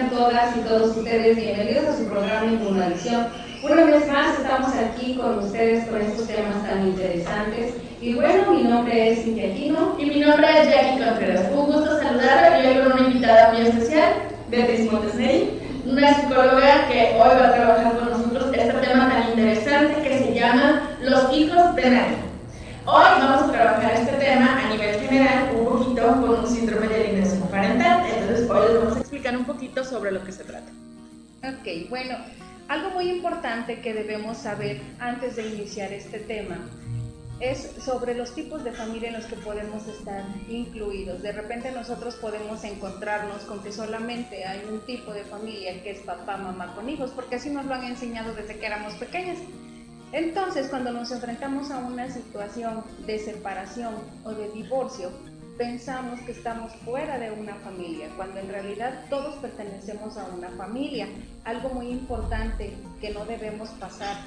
Sean todas y todos ustedes bienvenidos a su programa Inmunalización. Una vez más estamos aquí con ustedes con estos temas tan interesantes. Y bueno, mi nombre es Cintia Aquino. Y mi nombre es Jackie Contreras. Un gusto saludarla y hoy con una invitada muy especial, Beatriz Montesney, una psicóloga que hoy va a trabajar con nosotros este tema tan interesante que se llama los hijos de nadie. Hoy vamos a trabajar este tema a nivel general, un poquito con un síndrome de alienación parental. Entonces hoy les vamos a explicar un poquito sobre lo que se trata. Ok, bueno, algo muy importante que debemos saber antes de iniciar este tema es sobre los tipos de familia en los que podemos estar incluidos. De repente nosotros podemos encontrarnos con que solamente hay un tipo de familia que es papá, mamá con hijos, porque así nos lo han enseñado desde que éramos pequeños. Entonces, cuando nos enfrentamos a una situación de separación o de divorcio, pensamos que estamos fuera de una familia, cuando en realidad todos pertenecemos a una familia. Algo muy importante que no debemos pasar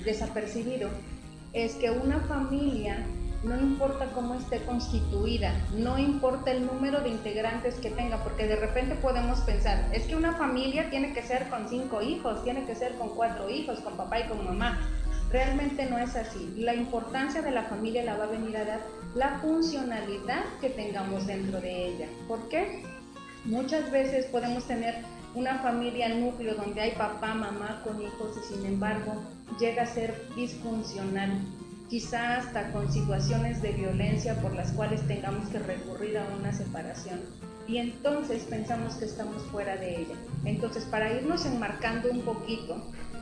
desapercibido es que una familia, no importa cómo esté constituida, no importa el número de integrantes que tenga, porque de repente podemos pensar, es que una familia tiene que ser con 5 hijos, tiene que ser con 4 hijos, con papá y con mamá. Realmente no es así. La importancia de la familia la va a venir a dar la funcionalidad que tengamos dentro de ella. ¿Por qué? Muchas veces podemos tener una familia núcleo donde hay papá, mamá con hijos y sin embargo llega a ser disfuncional, quizá hasta con situaciones de violencia por las cuales tengamos que recurrir a una separación. Y entonces pensamos que estamos fuera de ella. Entonces, para irnos enmarcando un poquito,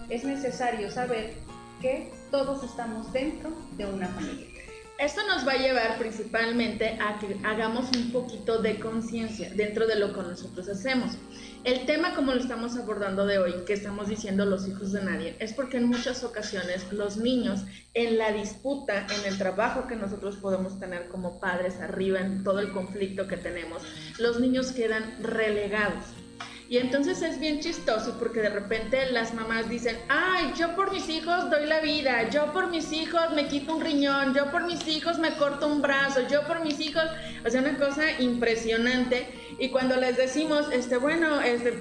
es necesario saber que todos estamos dentro de una familia. Esto nos va a llevar principalmente a que hagamos un poquito de conciencia dentro de lo que nosotros hacemos. El tema como lo estamos abordando de hoy, que estamos diciendo los hijos de nadie, es porque en muchas ocasiones los niños en la disputa, en el trabajo que nosotros podemos tener como padres arriba, en todo el conflicto que tenemos, los niños quedan relegados. Y entonces es bien chistoso porque de repente las mamás dicen, ay, yo por mis hijos doy la vida, yo por mis hijos me quito un riñón, yo por mis hijos me corto un brazo, yo por mis hijos, o sea, una cosa impresionante. Y cuando les decimos,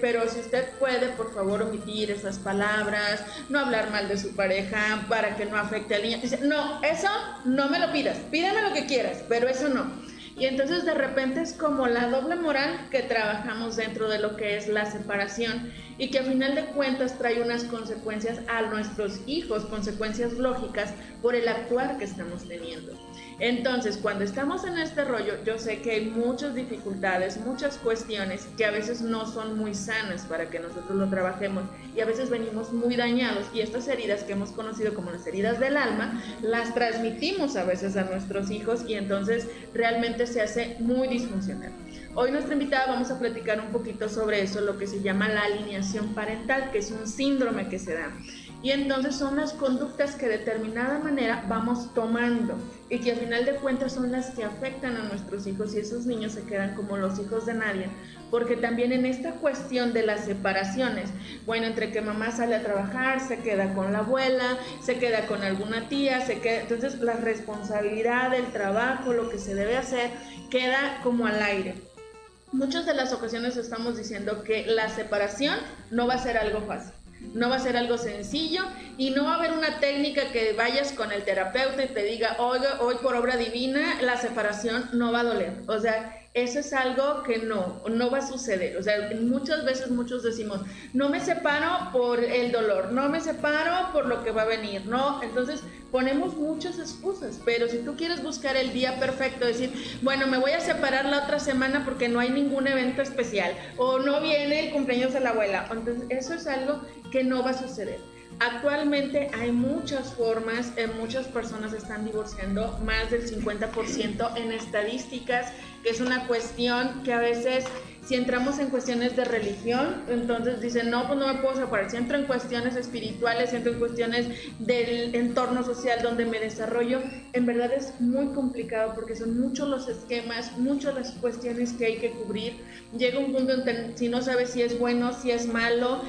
pero si usted puede, por favor, omitir esas palabras, no hablar mal de su pareja para que no afecte al niño. Dice, no, eso no me lo pidas, pídeme lo que quieras, pero eso no. Y entonces de repente es como la doble moral que trabajamos dentro de lo que es la separación y que a final de cuentas trae unas consecuencias a nuestros hijos, consecuencias lógicas por el actuar que estamos teniendo. Entonces, cuando estamos en este rollo, yo sé que hay muchas dificultades, muchas cuestiones que a veces no son muy sanas para que nosotros lo trabajemos y a veces venimos muy dañados y estas heridas que hemos conocido como las heridas del alma, las transmitimos a veces a nuestros hijos y entonces realmente se hace muy disfuncional. Hoy nuestra invitada vamos a platicar un poquito sobre eso, lo que se llama la alienación parental, que es un síndrome que se da. Y entonces son las conductas que de determinada manera vamos tomando y que al final de cuentas son las que afectan a nuestros hijos y esos niños se quedan como los hijos de nadie, porque también en esta cuestión de las separaciones, bueno, entre que mamá sale a trabajar, se queda con la abuela, se queda con alguna tía, entonces la responsabilidad del trabajo, lo que se debe hacer, queda como al aire. Muchas de las ocasiones estamos diciendo que la separación no va a ser algo fácil. No va a ser algo sencillo y no va a haber una técnica que vayas con el terapeuta y te diga, oiga, hoy por obra divina la separación no va a doler. O sea, eso es algo que no va a suceder. O sea, muchas veces muchos decimos, no me separo por el dolor, no me separo por lo que va a venir, no. Entonces ponemos muchas excusas, pero si tú quieres buscar el día perfecto, decir, bueno, me voy a separar la otra semana porque no hay ningún evento especial o no viene el cumpleaños de la abuela, entonces eso es algo que no va a suceder. Actualmente hay muchas formas, muchas personas están divorciando, más del 50% en estadísticas, que es una cuestión que a veces, si entramos en cuestiones de religión, entonces dicen, no, pues no me puedo separar. Si entro en cuestiones espirituales, si entro en cuestiones del entorno social donde me desarrollo, en verdad es muy complicado porque son muchos los esquemas, muchas las cuestiones que hay que cubrir. Llega un punto en que si no sabes si es bueno, si es malo,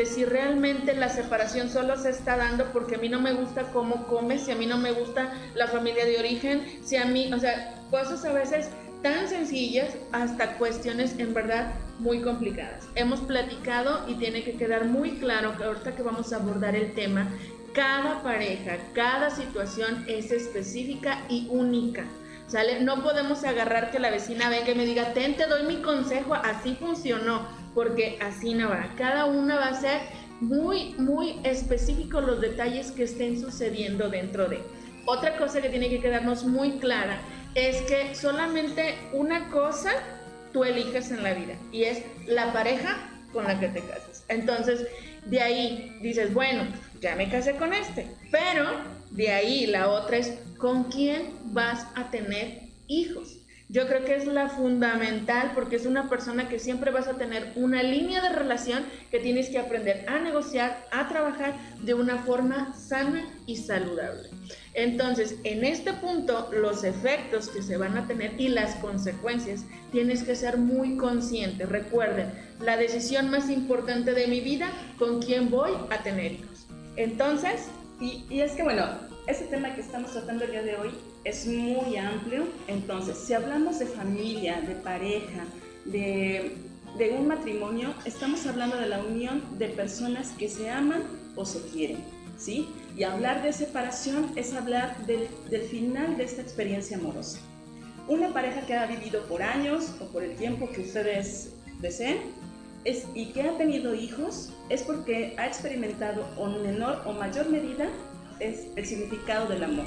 si realmente la separación solo se está dando porque a mí no me gusta cómo comes, si a mí no me gusta la familia de origen, si a mí, o sea, cosas a veces tan sencillas hasta cuestiones en verdad muy complicadas. Hemos platicado y tiene que quedar muy claro que ahorita que vamos a abordar el tema, cada pareja, cada situación es específica y única. ¿Sale? No podemos agarrar que la vecina venga y me diga, te doy mi consejo, así funcionó, porque así no va. Cada una va a ser muy, muy específico los detalles que estén sucediendo dentro de. Otra cosa que tiene que quedarnos muy clara es que solamente una cosa tú eliges en la vida y es la pareja con la que te casas. Entonces, de ahí dices, bueno, ya me casé con este, pero de ahí la otra es con quién vas a tener hijos. Yo creo que es la fundamental porque es una persona que siempre vas a tener una línea de relación que tienes que aprender a negociar, a trabajar de una forma sana y saludable. Entonces, en este punto, los efectos que se van a tener y las consecuencias, tienes que ser muy consciente. Recuerden, la decisión más importante de mi vida, ¿con quién voy a tener hijos? Entonces, y es que bueno, ese tema que estamos tratando el día de hoy es muy amplio. Entonces, si hablamos de familia, de pareja, de un matrimonio, estamos hablando de la unión de personas que se aman o se quieren, ¿sí? Y hablar de separación es hablar del final de esta experiencia amorosa. Una pareja que ha vivido por años o por el tiempo que ustedes deseen y que ha tenido hijos es porque ha experimentado en menor o mayor medida es el significado del amor,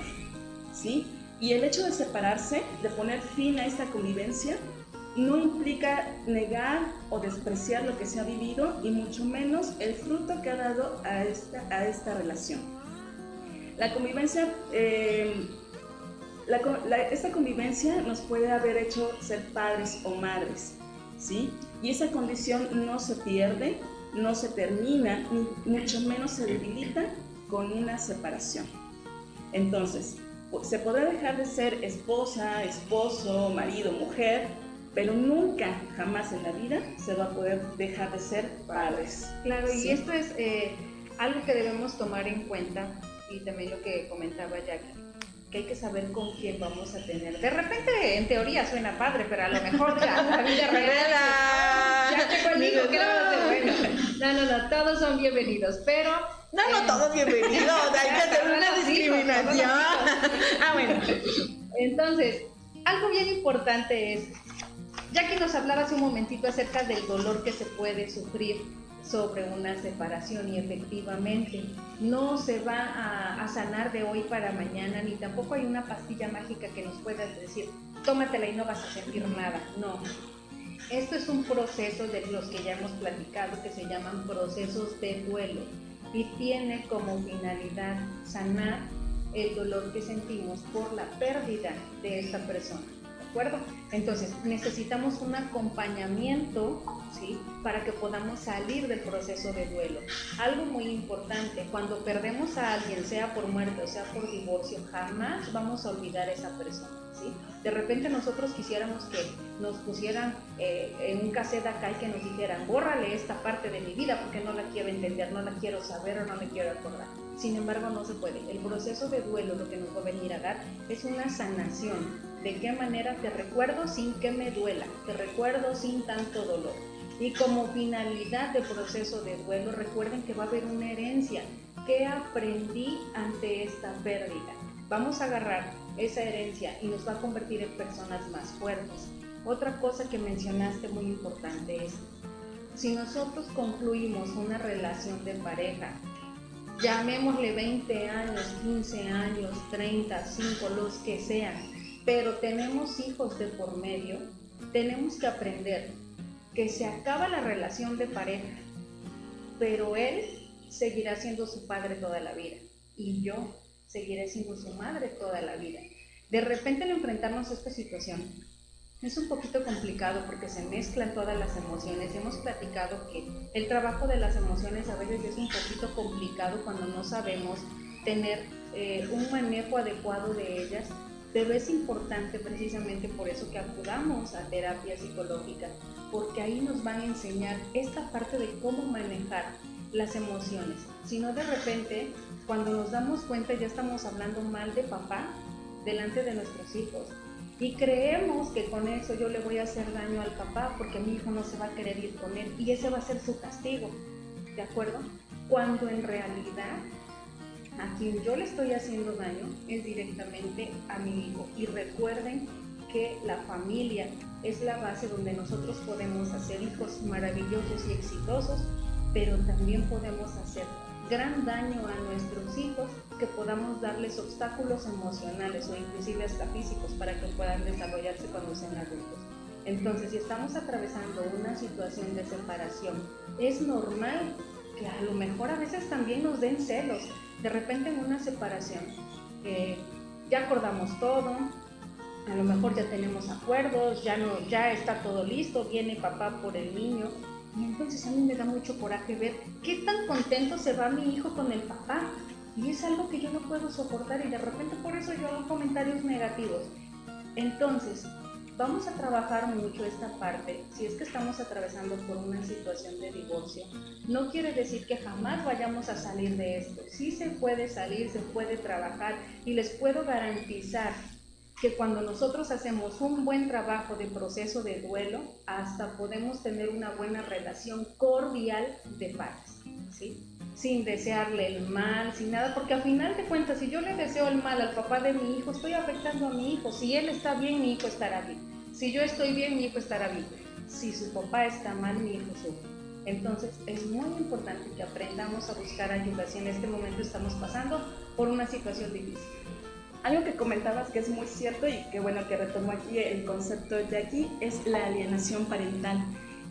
¿sí? Y el hecho de separarse, de poner fin a esta convivencia, no implica negar o despreciar lo que se ha vivido y mucho menos el fruto que ha dado a esta relación. La convivencia, esta convivencia nos puede haber hecho ser padres o madres, ¿sí? Y esa condición no se pierde, no se termina, ni mucho menos se debilita con una separación. Entonces, se podrá dejar de ser esposa, esposo, marido, mujer, pero nunca, jamás en la vida se va a poder dejar de ser padres. Claro, ¿sí? Y esto es algo que debemos tomar en cuenta, y también lo que comentaba Jackie, que hay que saber con quién vamos a tener. De repente, en teoría suena padre, pero a lo mejor ya la vida real. Ya llegó el hijo, ¿qué le vamos a hacer? Bueno, no, todos son bienvenidos, pero... no todos bienvenidos, hay que hacer una discriminación. Bueno. Entonces, algo bien importante es, Jackie nos hablaba hace un momentito acerca del dolor que se puede sufrir sobre una separación y efectivamente no se va a sanar de hoy para mañana, ni tampoco hay una pastilla mágica que nos pueda decir, tómatela y no vas a sentir nada. No, esto es un proceso de los que ya hemos platicado que se llaman procesos de duelo y tiene como finalidad sanar el dolor que sentimos por la pérdida de esta persona. ¿De acuerdo? Entonces, necesitamos un acompañamiento, ¿sí? Para que podamos salir del proceso de duelo. Algo muy importante, cuando perdemos a alguien, sea por muerte o sea por divorcio, jamás vamos a olvidar a esa persona, ¿sí? De repente nosotros quisiéramos que nos pusieran en un cassette acá y que nos dijeran, bórrale esta parte de mi vida porque no la quiero entender, no la quiero saber o no me quiero acordar. Sin embargo, no se puede. El proceso de duelo lo que nos va a venir a dar es una sanación. ¿De qué manera te recuerdo sin que me duela? Te recuerdo sin tanto dolor. Y como finalidad del proceso de duelo, recuerden que va a haber una herencia. ¿Qué aprendí ante esta pérdida? Vamos a agarrar esa herencia y nos va a convertir en personas más fuertes. Otra cosa que mencionaste muy importante es, si nosotros concluimos una relación de pareja, llamémosle 20 años, 15 años, 30, 5, los que sean, pero tenemos hijos de por medio, tenemos que aprender que se acaba la relación de pareja, pero él seguirá siendo su padre toda la vida y yo seguiré siendo su madre toda la vida. De repente al enfrentarnos a esta situación es un poquito complicado porque se mezclan todas las emociones. Hemos platicado que el trabajo de las emociones a veces es un poquito complicado cuando no sabemos tener un manejo adecuado de ellas, pero es importante precisamente por eso que acudamos a terapia psicológica, porque ahí nos van a enseñar esta parte de cómo manejar las emociones. Si no, de repente, cuando nos damos cuenta ya estamos hablando mal de papá delante de nuestros hijos. Y creemos que con eso yo le voy a hacer daño al papá porque mi hijo no se va a querer ir con él y ese va a ser su castigo, ¿de acuerdo? Cuando en realidad a quien yo le estoy haciendo daño es directamente a mi hijo. Y recuerden que la familia es la base donde nosotros podemos hacer hijos maravillosos y exitosos, pero también podemos hacer gran daño a nuestros hijos, que podamos darles obstáculos emocionales o inclusive hasta físicos para que puedan desarrollarse cuando sean adultos. Entonces, si estamos atravesando una situación de separación, es normal que a lo mejor a veces también nos den celos. De repente en una separación, ya acordamos todo, a lo mejor ya tenemos acuerdos, ya está todo listo, viene papá por el niño, y entonces a mí me da mucho coraje ver qué tan contento se va mi hijo con el papá, y es algo que yo no puedo soportar, y de repente por eso yo hago comentarios negativos. Entonces, vamos a trabajar mucho esta parte. Si es que estamos atravesando por una situación de divorcio, no quiere decir que jamás vayamos a salir de esto. Sí se puede salir, se puede trabajar, y les puedo garantizar que cuando nosotros hacemos un buen trabajo de proceso de duelo, hasta podemos tener una buena relación cordial de pares, ¿sí? Sin desearle el mal, sin nada, porque al final de cuentas, si yo le deseo el mal al papá de mi hijo, estoy afectando a mi hijo. Si él está bien, mi hijo estará bien. Si yo estoy bien, mi hijo estará bien. Si su papá está mal, mi hijo sufre. Entonces, es muy importante que aprendamos a buscar ayuda si en este momento estamos pasando por una situación difícil. Algo que comentabas que es muy cierto y que bueno que retomó aquí el concepto de aquí es la alienación parental.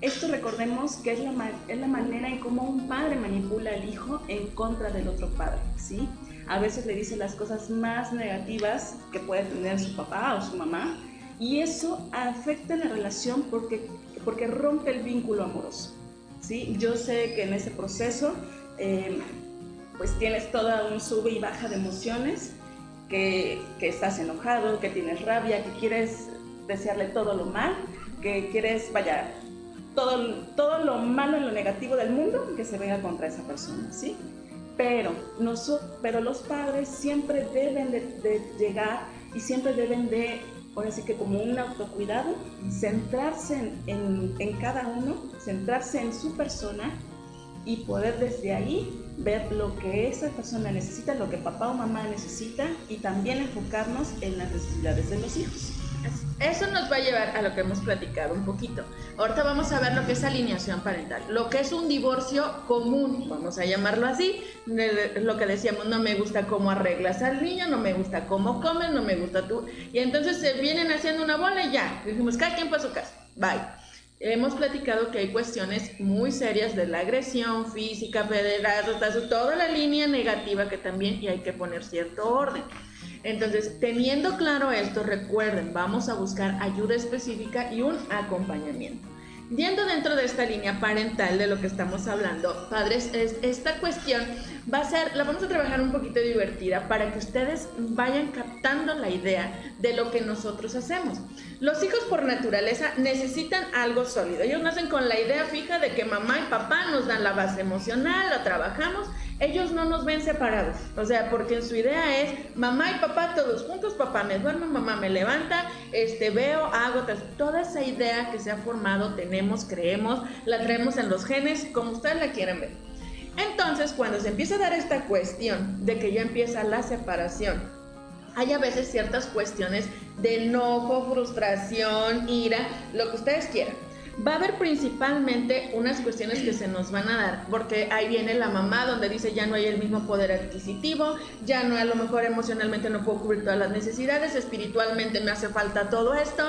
Esto recordemos que es la manera en cómo un padre manipula al hijo en contra del otro padre, ¿sí? A veces le dice las cosas más negativas que puede tener su papá o su mamá y eso afecta la relación porque rompe el vínculo amoroso, ¿sí? Yo sé que en ese proceso pues tienes toda un sube y baja de emociones, que estás enojado, que tienes rabia, que quieres desearle todo lo mal, que quieres, todo lo malo y lo negativo del mundo que se venga contra esa persona, ¿sí? Pero los padres siempre deben de llegar y siempre deben de, ahora sí que como un autocuidado, centrarse en cada uno, centrarse en su persona y poder desde ahí ver lo que esa persona necesita, lo que papá o mamá necesita y también enfocarnos en las necesidades de los hijos. Eso nos va a llevar a lo que hemos platicado un poquito. Ahorita vamos a ver lo que es alineación parental, lo que es un divorcio común, vamos a llamarlo así, lo que decíamos, no me gusta cómo arreglas al niño, no me gusta cómo comes, no me gusta tú, y entonces se vienen haciendo una bola y ya, dijimos, cada quien para su casa, bye. Hemos platicado que hay cuestiones muy serias de la agresión física, pederastas, toda la línea negativa que también, y hay que poner cierto orden. Entonces, teniendo claro esto, recuerden, vamos a buscar ayuda específica y un acompañamiento. Yendo dentro de esta línea parental de lo que estamos hablando, padres, esta cuestión la vamos a trabajar un poquito divertida para que ustedes vayan captando la idea de lo que nosotros hacemos. Los hijos por naturaleza necesitan algo sólido. Ellos nacen con la idea fija de que mamá y papá nos dan la base emocional, la trabajamos. Ellos no nos ven separados, o sea, porque su idea es mamá y papá todos juntos, papá me duerme, mamá me levanta, veo, hago, toda esa idea que se ha formado, creemos, la traemos en los genes, como ustedes la quieran ver. Entonces, cuando se empieza a dar esta cuestión de que ya empieza la separación, hay a veces ciertas cuestiones de enojo, frustración, ira, lo que ustedes quieran. Va a haber principalmente unas cuestiones que se nos van a dar, porque ahí viene la mamá donde dice ya no hay el mismo poder adquisitivo, ya no, a lo mejor emocionalmente no puedo cubrir todas las necesidades, espiritualmente me hace falta todo esto,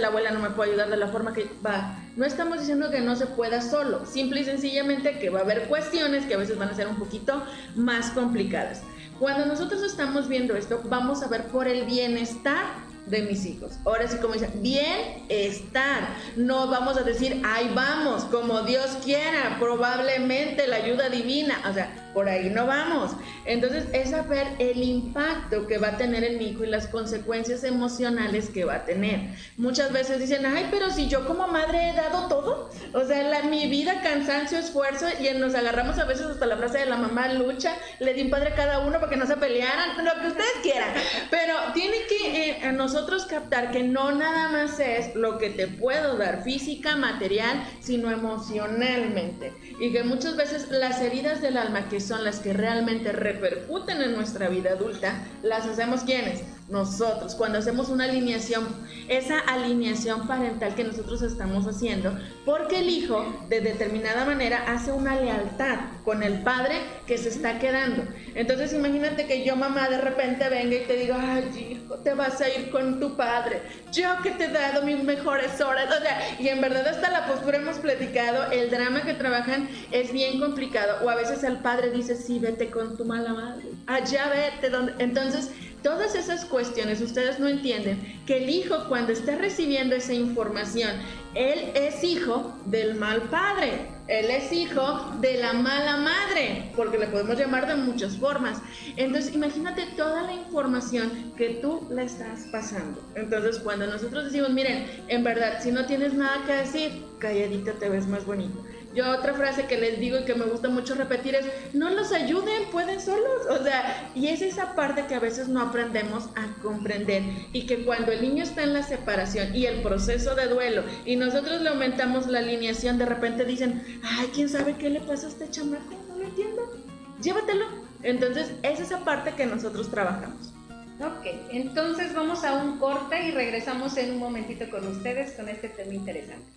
la abuela no me puede ayudar de la forma que va. No estamos diciendo que no se pueda solo, simple y sencillamente que va a haber cuestiones que a veces van a ser un poquito más complicadas. Cuando nosotros estamos viendo esto, vamos a ver por el bienestar de mis hijos. Ahora sí, como dicen, bienestar. No vamos a decir, ahí vamos, como Dios quiera, probablemente la ayuda divina. O sea, por ahí no vamos. Entonces es saber el impacto que va a tener en mi hijo y las consecuencias emocionales que va a tener. Muchas veces dicen, ay, pero si yo como madre he dado todo, o sea, mi vida, cansancio, esfuerzo, y nos agarramos a veces hasta la frase de la mamá lucha, le di un padre a cada uno para que no se pelearan, lo que ustedes quieran, pero tiene que nosotros captar que no nada más es lo que te puedo dar física, material, sino emocionalmente, y que muchas veces las heridas del alma, que son las que realmente repercuten en nuestra vida adulta, las hacemos ¿quiénes? Nosotros, cuando hacemos una alineación, esa alineación parental que nosotros estamos haciendo, porque el hijo de determinada manera hace una lealtad con el padre que se está quedando. Entonces imagínate que yo, mamá, de repente venga y te diga, ay, hijo, te vas a ir con tu padre, yo que te he dado mis mejores horas, o sea, y en verdad hasta la postura hemos platicado, el drama que trabajan es bien complicado, o a veces el padre dice, sí, vete con tu mala madre, allá vete, donde... Entonces, todas esas cuestiones, ustedes no entienden que el hijo, cuando está recibiendo esa información, él es hijo del mal padre, él es hijo de la mala madre, porque le podemos llamar de muchas formas. Entonces, imagínate toda la información que tú le estás pasando. Entonces, cuando nosotros decimos, miren, en verdad, si no tienes nada que decir, calladita te ves más bonito. Yo otra frase que les digo y que me gusta mucho repetir es, no los ayuden, pueden solos, o sea, y es esa parte que a veces no aprendemos a comprender, y que cuando el niño está en la separación y el proceso de duelo, y nosotros le aumentamos la alineación, de repente dicen, ay, ¿quién sabe qué le pasa a este chamaco? No lo entiendo, llévatelo. Entonces, es esa parte que nosotros trabajamos. Ok, entonces vamos a un corte y regresamos en un momentito con ustedes con este tema interesante.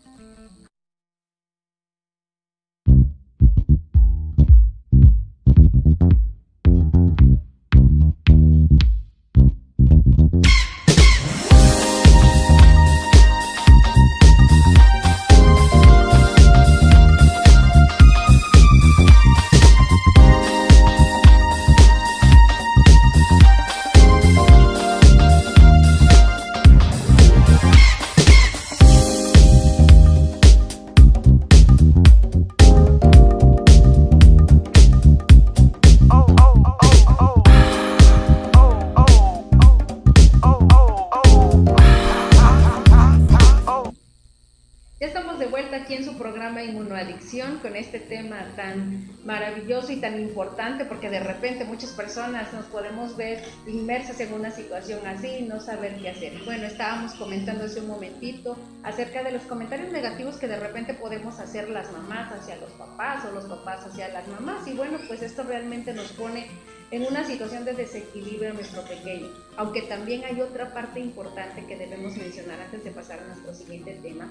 Inmunoadicción, con este tema tan maravilloso y tan importante, porque de repente muchas personas nos podemos ver inmersas en una situación así y no saber qué hacer. Bueno, estábamos comentando hace un momentito acerca de los comentarios negativos que de repente podemos hacer las mamás hacia los papás o los papás hacia las mamás, y bueno, pues esto realmente nos pone en una situación de desequilibrio a nuestro pequeño. Aunque también hay otra parte importante que debemos mencionar antes de pasar a nuestro siguiente tema.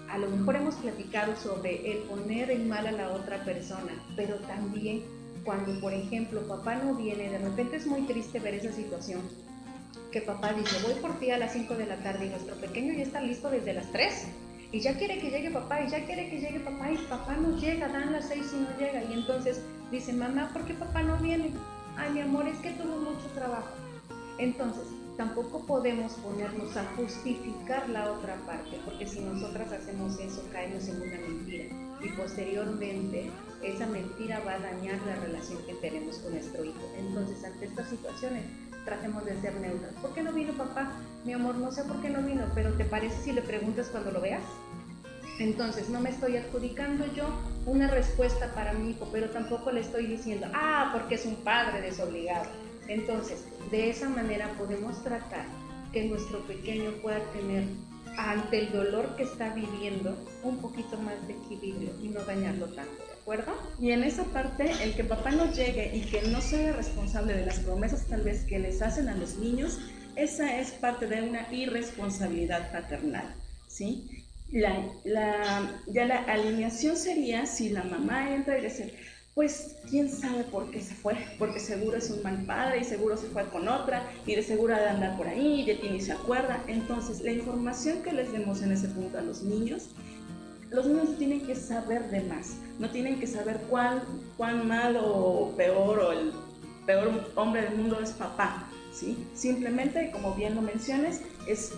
A lo mejor hemos platicado sobre el poner en mal a la otra persona, pero también cuando, por ejemplo, papá no viene, de repente es muy triste ver esa situación, que papá dice, voy por ti a las 5 de la tarde, y nuestro pequeño ya está listo desde las 3, y ya quiere que llegue papá, y ya quiere que llegue papá, y papá no llega, dan las 6 y no llega, y entonces dice, mamá, ¿por qué papá no viene? Ay, mi amor, es que tuvo mucho trabajo. Entonces, tampoco podemos ponernos a justificar la otra parte, porque si nosotras hacemos eso, caemos en una mentira, y posteriormente esa mentira va a dañar la relación que tenemos con nuestro hijo. Entonces, ante estas situaciones, tratemos de ser neutras. ¿Por qué no vino papá? Mi amor, no sé por qué no vino, pero ¿te parece si le preguntas cuando lo veas? Entonces, no me estoy adjudicando yo una respuesta para mi hijo, pero tampoco le estoy diciendo, porque es un padre desobligado. Entonces, de esa manera podemos tratar que nuestro pequeño pueda tener, ante el dolor que está viviendo, un poquito más de equilibrio y no dañarlo tanto, ¿de acuerdo? Y en esa parte, el que papá no llegue y que no sea responsable de las promesas tal vez que les hacen a los niños, esa es parte de una irresponsabilidad paternal, ¿sí? Ya la alineación sería si la mamá entra y dice, pues quién sabe por qué se fue, porque seguro es un mal padre y seguro se fue con otra y de seguro ha de andar por ahí y de ti ni se acuerda. Entonces, la información que les demos en ese punto a los niños no tienen que saber de más, no tienen que saber cuán malo o peor o el peor hombre del mundo es papá, ¿sí? Simplemente, como bien lo mencionas, es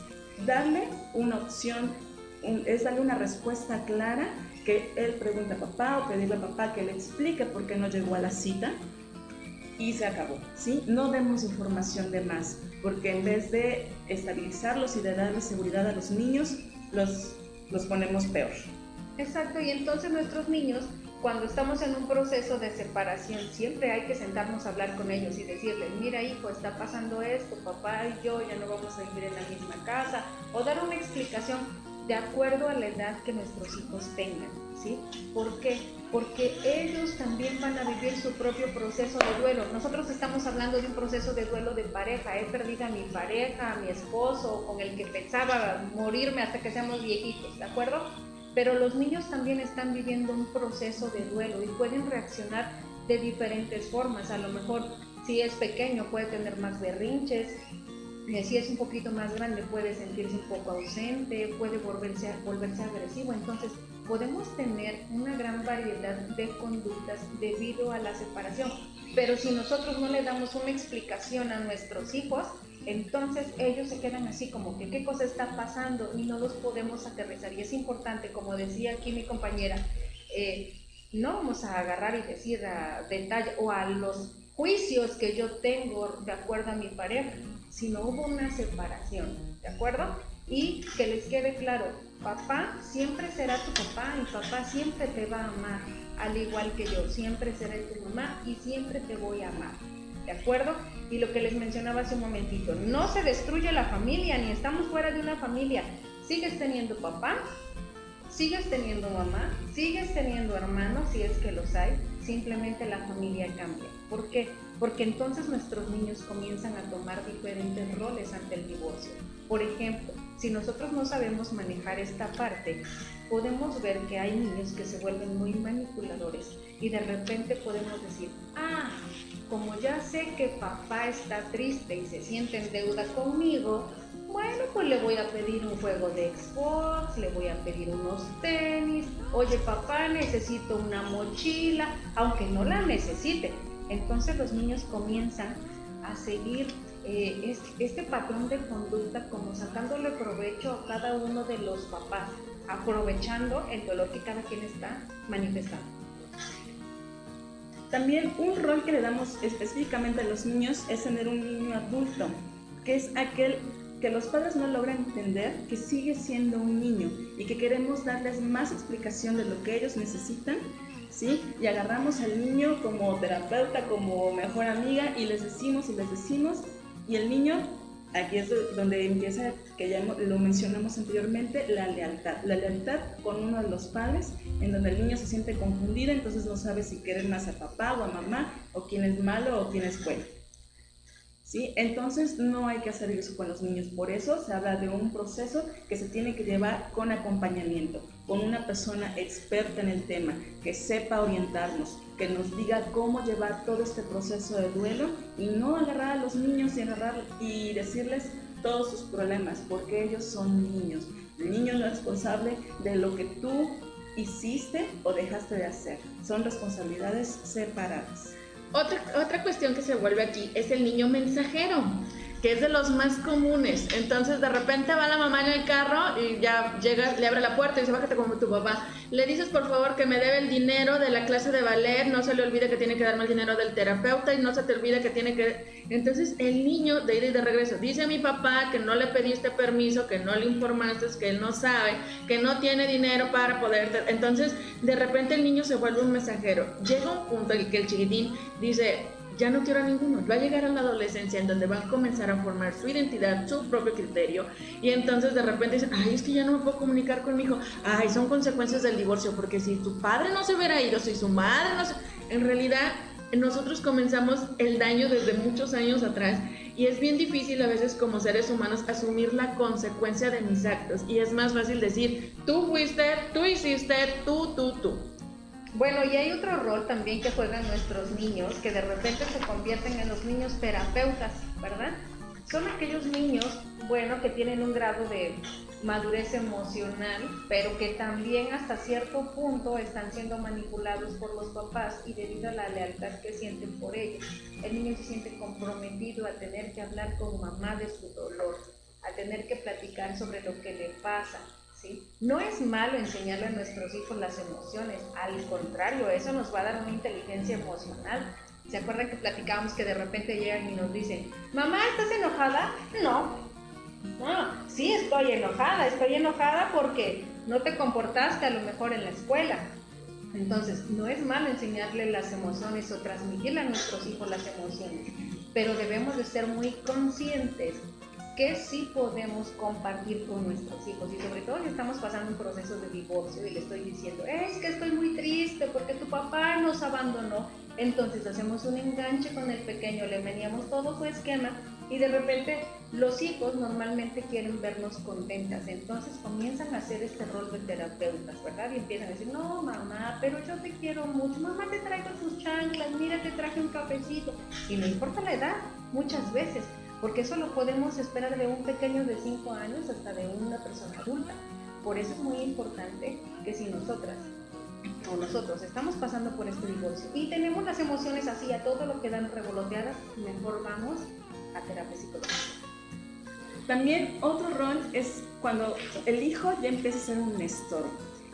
darle una opción es darle una respuesta clara, que él pregunte a papá o pedirle a papá que le explique por qué no llegó a la cita y se acabó, ¿sí? No demos información de más, porque en vez de estabilizarlos y de darles seguridad a los niños, los ponemos peor. Exacto, y entonces nuestros niños, cuando estamos en un proceso de separación, siempre hay que sentarnos a hablar con ellos y decirles, mira hijo, está pasando esto, papá y yo ya no vamos a vivir en la misma casa, o dar una explicación de acuerdo a la edad que nuestros hijos tengan, ¿sí? ¿Por qué? Porque ellos también van a vivir su propio proceso de duelo. Nosotros estamos hablando de un proceso de duelo de pareja. He perdido a mi pareja, a mi esposo, con el que pensaba morirme hasta que seamos viejitos, ¿de acuerdo? Pero los niños también están viviendo un proceso de duelo y pueden reaccionar de diferentes formas. A lo mejor, si es pequeño, puede tener más berrinches. Si es un poquito más grande, puede sentirse un poco ausente, puede volverse agresivo. Entonces, podemos tener una gran variedad de conductas debido a la separación. Pero si nosotros no le damos una explicación a nuestros hijos, entonces ellos se quedan así como que qué cosa está pasando y no los podemos aterrizar. Y es importante, como decía aquí mi compañera, no vamos a agarrar y decir a detalle o a los juicios que yo tengo de acuerdo a mi pareja, sino hubo una separación, ¿de acuerdo? Y que les quede claro, papá siempre será tu papá y papá siempre te va a amar, al igual que yo, siempre seré tu mamá y siempre te voy a amar, ¿de acuerdo? Y lo que les mencionaba hace un momentito, no se destruye la familia, ni estamos fuera de una familia, sigues teniendo papá, sigues teniendo mamá, sigues teniendo hermanos, si es que los hay, simplemente la familia cambia. ¿Por qué? Porque entonces nuestros niños comienzan a tomar diferentes roles ante el divorcio. Por ejemplo, si nosotros no sabemos manejar esta parte, podemos ver que hay niños que se vuelven muy manipuladores y de repente podemos decir, como ya sé que papá está triste y se siente en deuda conmigo, bueno, pues le voy a pedir un juego de Xbox, le voy a pedir unos tenis, oye papá, necesito una mochila, aunque no la necesite. Entonces los niños comienzan a seguir este patrón de conducta como sacándole provecho a cada uno de los papás, aprovechando el dolor que cada quien está manifestando. También un rol que le damos específicamente a los niños es tener un niño adulto, que es aquel que los padres no logran entender que sigue siendo un niño y que queremos darles más explicación de lo que ellos necesitan, ¿sí? Y agarramos al niño como terapeuta, como mejor amiga y les decimos y el niño, aquí es donde empieza, que ya lo mencionamos anteriormente, la lealtad con uno de los padres, en donde el niño se siente confundido, entonces no sabe si querer más a papá o a mamá, o quién es malo o quién es bueno. ¿Sí? Entonces no hay que hacer eso con los niños, por eso se habla de un proceso que se tiene que llevar con acompañamiento, con una persona experta en el tema, que sepa orientarnos, que nos diga cómo llevar todo este proceso de duelo y no agarrar a los niños y decirles todos sus problemas, porque ellos son niños. El niño no es responsable de lo que tú hiciste o dejaste de hacer, son responsabilidades separadas. Otra cuestión que se vuelve aquí es el niño mensajero, que es de los más comunes. Entonces de repente va la mamá en el carro y ya llega, le abre la puerta y dice, bájate como tu papá. Le dices por favor que me debe el dinero de la clase de ballet, no se le olvide que tiene que darme el dinero del terapeuta y no se te olvide que tiene que... Entonces el niño de ida y de regreso dice a mi papá que no le pediste permiso, que no le informaste, que él no sabe, que no tiene dinero para poder... Entonces de repente el niño se vuelve un mensajero. Llega un punto en que el chiquitín dice... ya no quiero a ninguno, va a llegar a la adolescencia en donde va a comenzar a formar su identidad, su propio criterio y entonces de repente dicen, ay, es que ya no me puedo comunicar con mi hijo, ay, son consecuencias del divorcio, porque si tu padre no se hubiera ido, si su madre no se... En realidad nosotros comenzamos el daño desde muchos años atrás y es bien difícil a veces como seres humanos asumir la consecuencia de mis actos y es más fácil decir, tú fuiste, tú hiciste, tú. Bueno, y hay otro rol también que juegan nuestros niños, que de repente se convierten en los niños terapeutas, ¿verdad? Son aquellos niños, bueno, que tienen un grado de madurez emocional, pero que también hasta cierto punto están siendo manipulados por los papás y debido a la lealtad que sienten por ellos. El niño se siente comprometido a tener que hablar con mamá de su dolor, a tener que platicar sobre lo que le pasa, ¿sí? No es malo enseñarle a nuestros hijos las emociones, al contrario, eso nos va a dar una inteligencia emocional. ¿Se acuerdan que platicábamos que de repente llegan y nos dicen, mamá, ¿estás enojada? No, sí estoy enojada porque no te comportaste a lo mejor en la escuela. Entonces, no es malo enseñarle las emociones o transmitirle a nuestros hijos las emociones, pero debemos de ser muy conscientes que sí podemos compartir con nuestros hijos, y sobre todo si estamos pasando un proceso de divorcio y le estoy diciendo, es que estoy muy triste porque tu papá nos abandonó. Entonces hacemos un enganche con el pequeño, le meneamos todo su esquema y de repente los hijos normalmente quieren vernos contentas, entonces comienzan a hacer este rol de terapeutas, ¿verdad? Y empiezan a decir, no mamá, pero yo te quiero mucho, mamá te traigo tus chanclas, mira te traje un cafecito, y no importa la edad, muchas veces, porque eso lo podemos esperar de un pequeño de 5 años hasta de una persona adulta. Por eso es muy importante que si nosotras o nosotros estamos pasando por este divorcio y tenemos las emociones así a todo lo que dan revoloteadas, mejor vamos a terapia psicológica. También otro rol es cuando el hijo ya empieza a ser un estorbo.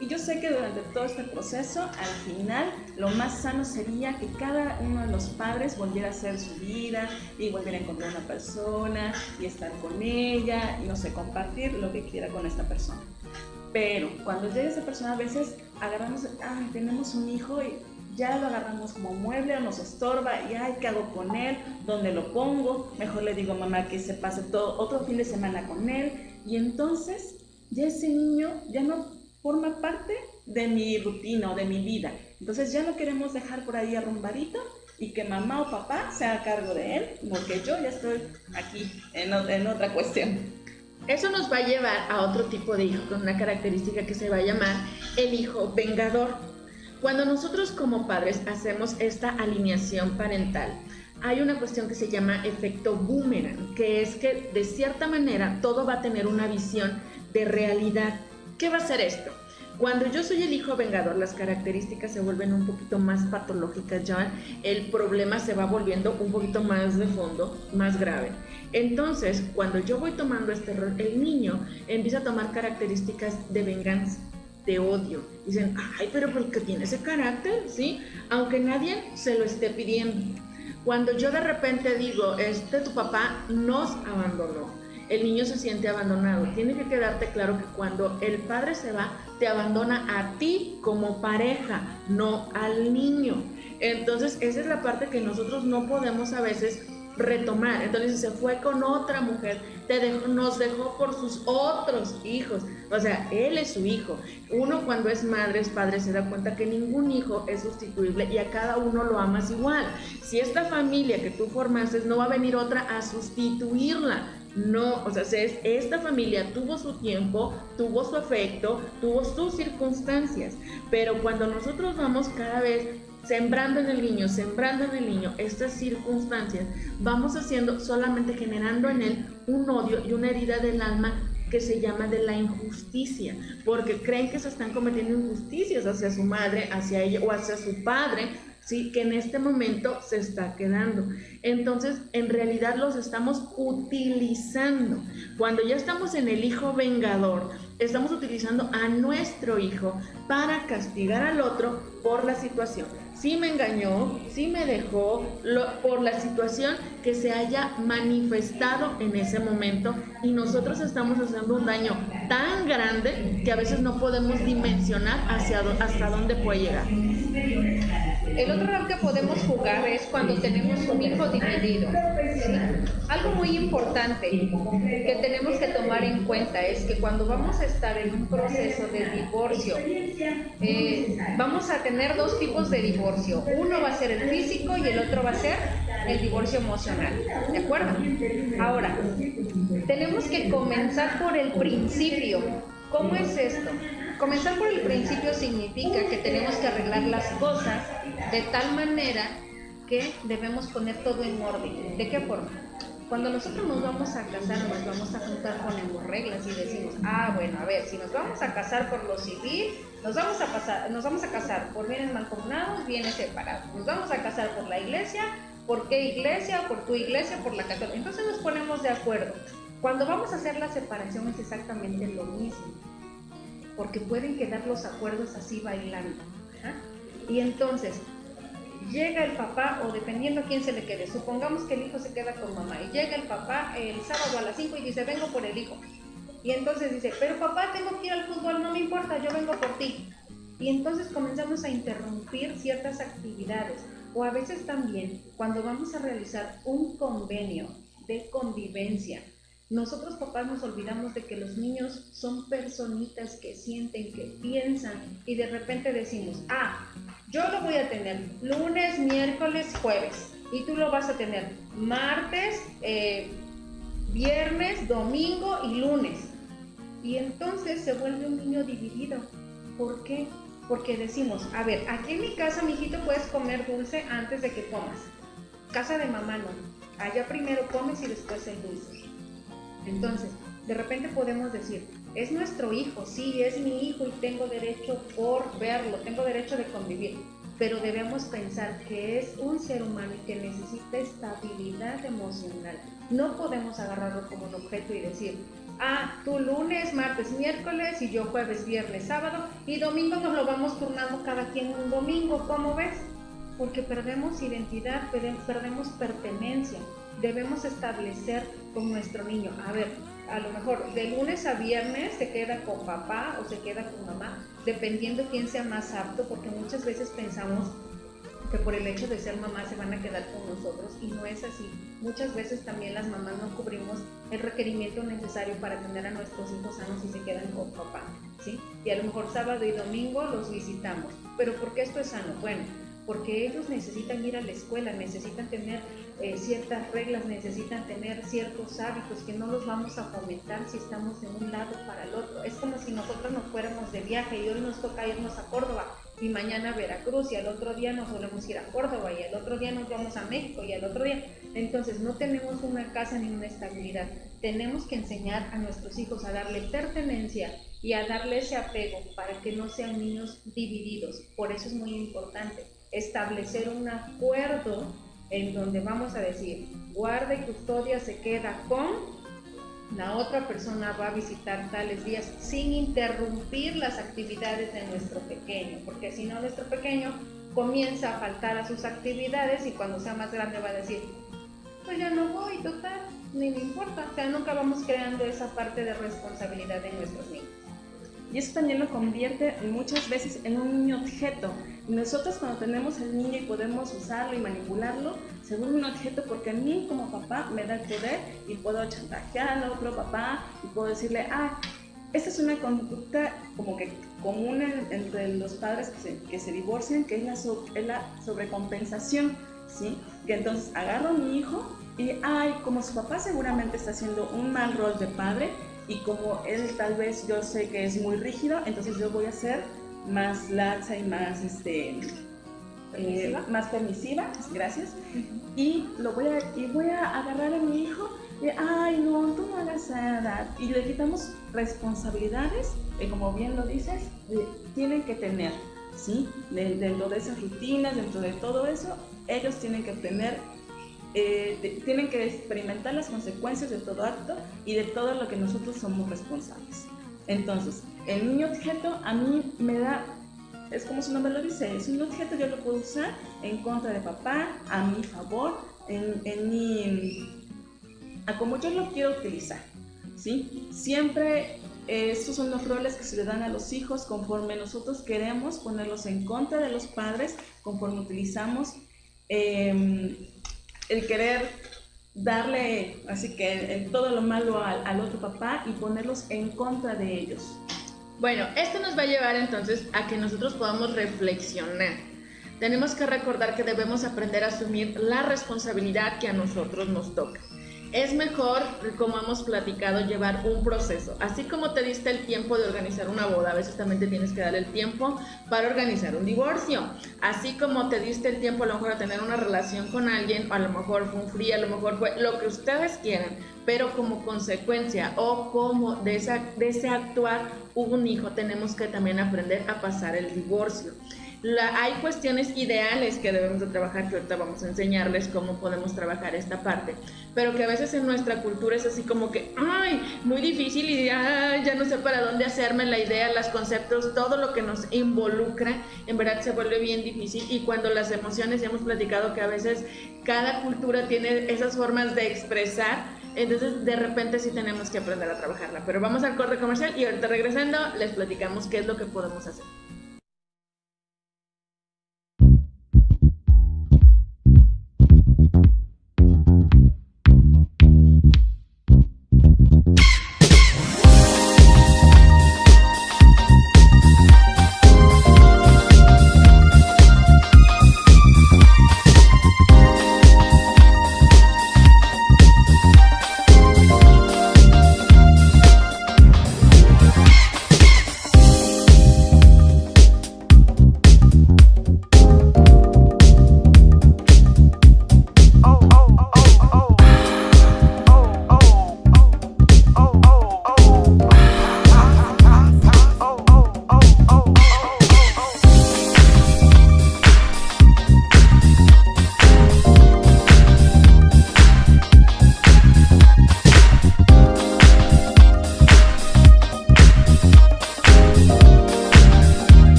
Y yo sé que durante todo este proceso, al final, lo más sano sería que cada uno de los padres volviera a hacer su vida y volviera a encontrar una persona y estar con ella y, no sé, compartir lo que quiera con esta persona. Pero cuando llega esa persona, a veces agarramos, tenemos un hijo y ya lo agarramos como mueble o nos estorba y ¿qué hago con él? ¿Dónde lo pongo? Mejor le digo a mamá que se pase todo otro fin de semana con él, y entonces ya ese niño ya no forma parte de mi rutina o de mi vida. Entonces ya lo queremos dejar por ahí arrumbadito y que mamá o papá se haga cargo de él, porque yo ya estoy aquí en otra cuestión. Eso nos va a llevar a otro tipo de hijo con una característica que se va a llamar el hijo vengador. Cuando nosotros como padres hacemos esta alineación parental, hay una cuestión que se llama efecto boomerang, que es que de cierta manera todo va a tener una visión de realidad. ¿Qué va a ser esto? Cuando yo soy el hijo vengador, las características se vuelven un poquito más patológicas, ya el problema se va volviendo un poquito más de fondo, más grave. Entonces, cuando yo voy tomando este rol, el niño empieza a tomar características de venganza, de odio. Dicen, pero porque tiene ese carácter, ¿sí? Aunque nadie se lo esté pidiendo. Cuando yo de repente digo, tu papá nos abandonó, el niño se siente abandonado. Tiene que quedarte claro que cuando el padre se va, te abandona a ti como pareja, no al niño. Entonces, esa es la parte que nosotros no podemos a veces retomar. Entonces, se fue con otra mujer, nos dejó por sus otros hijos. O sea, él es su hijo. Uno cuando es madre, es padre, se da cuenta que ningún hijo es sustituible y a cada uno lo amas igual. Si esta familia que tú formaste, no va a venir otra a sustituirla. No, o sea, esta familia tuvo su tiempo, tuvo su afecto, tuvo sus circunstancias, pero cuando nosotros vamos cada vez sembrando en el niño estas circunstancias, vamos haciendo, solamente generando en él un odio y una herida del alma que se llama de la injusticia, porque creen que se están cometiendo injusticias hacia su madre, hacia ella o hacia su padre, ¿sí? Que en este momento se está quedando. Entonces, en realidad los estamos utilizando. Cuando ya estamos en el hijo vengador, estamos utilizando a nuestro hijo para castigar al otro por la situación. Sí me engañó, sí me dejó, por la situación que se haya manifestado en ese momento, y nosotros estamos haciendo un daño tan grande que a veces no podemos dimensionar hasta dónde puede llegar. El otro rol que podemos jugar es cuando tenemos un hijo dividido, ¿sí? Algo muy importante que tenemos que tomar en cuenta es que cuando vamos a estar en un proceso de divorcio, vamos a tener dos tipos de divorcio. Uno va a ser el físico y el otro va a ser el divorcio emocional, ¿de acuerdo? Ahora, tenemos que comenzar por el principio. ¿Cómo es esto? Comenzar por el principio significa que tenemos que arreglar las cosas de tal manera que debemos poner todo en orden. ¿De qué forma? Cuando nosotros nos vamos a casar, nos vamos a juntar, ponemos reglas y decimos, bueno, a ver, si nos vamos a casar por lo civil, nos vamos a casar por bienes mancomunados, bienes separados. Nos vamos a casar por la iglesia, ¿por qué iglesia? Por tu iglesia, por la católica. Entonces nos ponemos de acuerdo. Cuando vamos a hacer la separación es exactamente lo mismo. porque pueden quedar los acuerdos así bailando. ¿Ah? Y entonces llega el papá, o dependiendo a quién se le quede, supongamos que el hijo se queda con mamá, y llega el papá el sábado a las 5 y dice, vengo por el hijo. Y entonces dice, pero papá, tengo que ir al fútbol, no me importa, yo vengo por ti. Y entonces comenzamos a interrumpir ciertas actividades. O a veces también, cuando vamos a realizar un convenio de convivencia, nosotros papás nos olvidamos de que los niños son personitas que sienten, que piensan, y de repente decimos, yo lo voy a tener lunes, miércoles, jueves, y tú lo vas a tener martes, viernes, domingo y lunes. Y entonces se vuelve un niño dividido. ¿Por qué? Porque decimos, a ver, aquí en mi casa, mijito, puedes comer dulce antes de que comas. Casa de mamá no. Allá primero comes y después el dulce. Entonces, de repente podemos decir, es nuestro hijo, sí, es mi hijo y tengo derecho por verlo, tengo derecho de convivir. Pero debemos pensar que es un ser humano y que necesita estabilidad emocional. No podemos agarrarlo como un objeto y decir, tú lunes, martes, miércoles, y yo jueves, viernes, sábado, y domingo nos lo vamos turnando cada quien un domingo, ¿cómo ves? Porque perdemos identidad, perdemos pertenencia. Debemos establecer con nuestro niño, a ver, a lo mejor de lunes a viernes se queda con papá o se queda con mamá, dependiendo quién sea más apto, porque muchas veces pensamos que por el hecho de ser mamá se van a quedar con nosotros, y no es así. Muchas veces también las mamás no cubrimos el requerimiento necesario para tener a nuestros hijos sanos y se quedan con papá, ¿sí? Y a lo mejor sábado y domingo los visitamos. ¿Pero por qué esto es sano? Bueno, porque ellos necesitan ir a la escuela, necesitan tener ciertas reglas, necesitan tener ciertos hábitos que no los vamos a fomentar si estamos de un lado para el otro. Es como si nosotros nos fuéramos de viaje y hoy nos toca irnos a Córdoba y mañana a Veracruz, y al otro día nos volvemos a ir a Córdoba, y al otro día nos vamos a México, y al otro día. Entonces no tenemos una casa ni una estabilidad. Tenemos que enseñar a nuestros hijos a darle pertenencia y a darle ese apego para que no sean niños divididos. Por eso es muy importante establecer un acuerdo en donde vamos a decir, guarda y custodia se queda con, la otra persona va a visitar tales días sin interrumpir las actividades de nuestro pequeño, porque si no nuestro pequeño comienza a faltar a sus actividades y cuando sea más grande va a decir, pues ya no voy, total, ni me importa. O sea, nunca vamos creando esa parte de responsabilidad de nuestros niños. Y eso también lo convierte muchas veces en un niño objeto. Y nosotros cuando tenemos al niño y podemos usarlo y manipularlo, se vuelve un objeto porque a mí como papá me da el poder y puedo chantajear al otro papá y puedo decirle, esta es una conducta como que común entre los padres que se divorcian, que es la sobrecompensación, ¿sí? Que entonces agarro a mi hijo y, como su papá seguramente está haciendo un mal rol de padre, y como él tal vez yo sé que es muy rígido, entonces yo voy a ser más laxa y más, más permisiva, gracias, y voy a agarrar a mi hijo y, no, tú no hagas nada, y le quitamos responsabilidades, como bien lo dices, tienen que tener, ¿sí? Dentro de esas rutinas, dentro de todo eso, ellos tienen que tener tienen que experimentar las consecuencias de todo acto y de todo lo que nosotros somos responsables. Entonces, el niño objeto a mí me da, es como su nombre lo dice, es un objeto, yo lo puedo usar en contra de papá, a mi favor, a como yo lo quiero utilizar, ¿sí? Siempre estos son los roles que se le dan a los hijos conforme nosotros queremos ponerlos en contra de los padres, conforme utilizamos el querer darle, así que todo lo malo al otro papá y ponerlos en contra de ellos. Bueno, esto nos va a llevar entonces a que nosotros podamos reflexionar. Tenemos que recordar que debemos aprender a asumir la responsabilidad que a nosotros nos toca. Es mejor, como hemos platicado, llevar un proceso. Así como te diste el tiempo de organizar una boda, a veces también te tienes que dar el tiempo para organizar un divorcio. Así como te diste el tiempo a lo mejor a tener una relación con alguien, a lo mejor fue un frío, a lo mejor fue lo que ustedes quieran, pero como consecuencia o como de ese actuar hubo un hijo, tenemos que también aprender a pasar el divorcio. Hay cuestiones ideales que debemos de trabajar, que ahorita vamos a enseñarles cómo podemos trabajar esta parte, pero que a veces en nuestra cultura es así como que, ay, muy difícil y ya no sé para dónde hacerme la idea, los conceptos, todo lo que nos involucra, en verdad se vuelve bien difícil. Y cuando las emociones, ya hemos platicado que a veces cada cultura tiene esas formas de expresar, entonces de repente sí tenemos que aprender a trabajarla. Pero vamos al corte comercial y ahorita regresando les platicamos qué es lo que podemos hacer.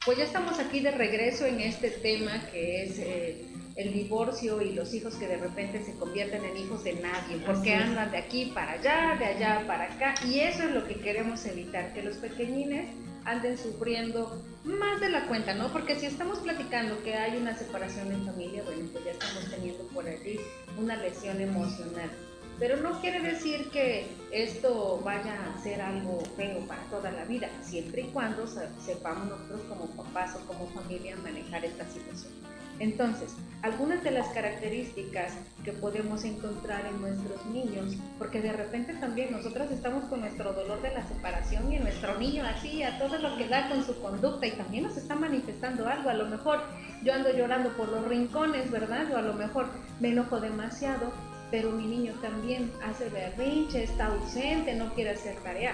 Pues ya estamos aquí de regreso en este tema que es el divorcio y los hijos que de repente se convierten en hijos de nadie, porque andan de aquí para allá, de allá para acá, y eso es lo que queremos evitar, que los pequeñines anden sufriendo más de la cuenta, ¿no? Porque si estamos platicando que hay una separación en familia, bueno, pues ya estamos teniendo por allí una lesión emocional. Pero no quiere decir que esto vaya a ser algo feo para toda la vida, siempre y cuando sepamos nosotros como papás o como familia manejar esta situación. Entonces, algunas de las características que podemos encontrar en nuestros niños, porque de repente también nosotros estamos con nuestro dolor de la separación y nuestro niño así a todo lo que da con su conducta y también nos está manifestando algo. A lo mejor yo ando llorando por los rincones, ¿verdad? O a lo mejor me enojo demasiado, pero mi niño también hace berrinche, está ausente, no quiere hacer tarea.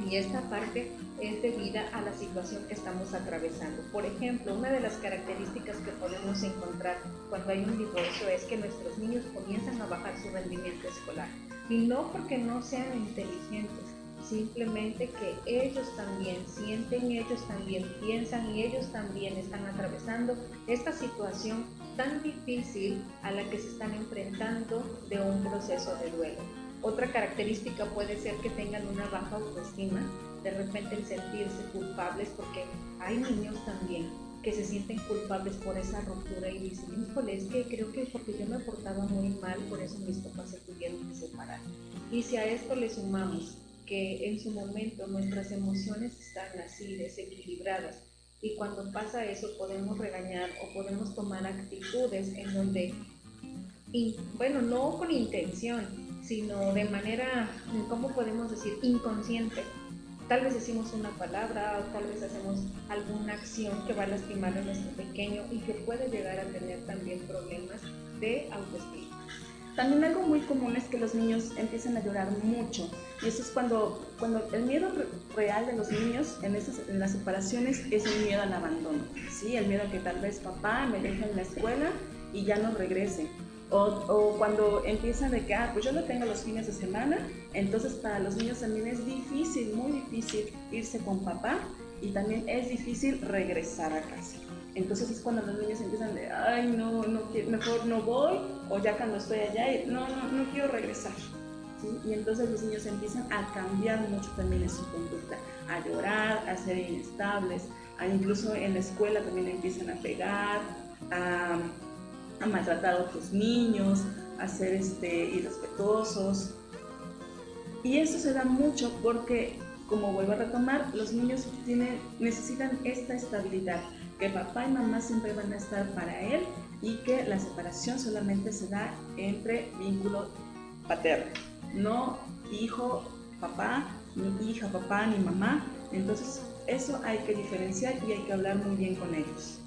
Y esta parte es debida a la situación que estamos atravesando. Por ejemplo, una de las características que podemos encontrar cuando hay un divorcio es que nuestros niños comienzan a bajar su rendimiento escolar. Y no porque no sean inteligentes, simplemente que ellos también sienten, ellos también piensan y ellos también están atravesando esta situación tan difícil a la que se están enfrentando de un proceso de duelo. Otra característica puede ser que tengan una baja autoestima, de repente el sentirse culpables, porque hay niños también que se sienten culpables por esa ruptura y dicen, híjole, es que creo que porque yo me portaba muy mal, por eso mis papás se tuvieron que separar. Y si a esto le sumamos que en su momento nuestras emociones están así desequilibradas, y cuando pasa eso podemos regañar o podemos tomar actitudes en donde, bueno, no con intención, sino de manera, ¿cómo podemos decir?, inconsciente. Tal vez decimos una palabra o tal vez hacemos alguna acción que va a lastimar a nuestro pequeño y que puede llegar a tener también problemas de autoestima. También algo muy común es que los niños empiezan a llorar mucho, y eso es cuando el miedo real de los niños en las separaciones es el miedo al abandono, ¿sí? El miedo a que tal vez papá me deje en la escuela y ya no regrese. O cuando empiezan de que, pues yo lo tengo los fines de semana, entonces para los niños también es difícil, muy difícil irse con papá, y también es difícil regresar a casa. Entonces es cuando los niños empiezan de, ay, no mejor no voy, o ya cuando estoy allá, no quiero regresar, ¿sí? Y entonces los niños empiezan a cambiar mucho también en su conducta, a llorar, a ser inestables, incluso en la escuela también empiezan a pegar, a maltratar a otros niños, a ser irrespetuosos. Y eso se da mucho porque como vuelvo a retomar, los niños necesitan esta estabilidad, que papá y mamá siempre van a estar para él y que la separación solamente se da entre vínculo paterno, no hijo, papá, ni hija, papá, ni mamá. Entonces eso hay que diferenciar y hay que hablar muy bien con ellos.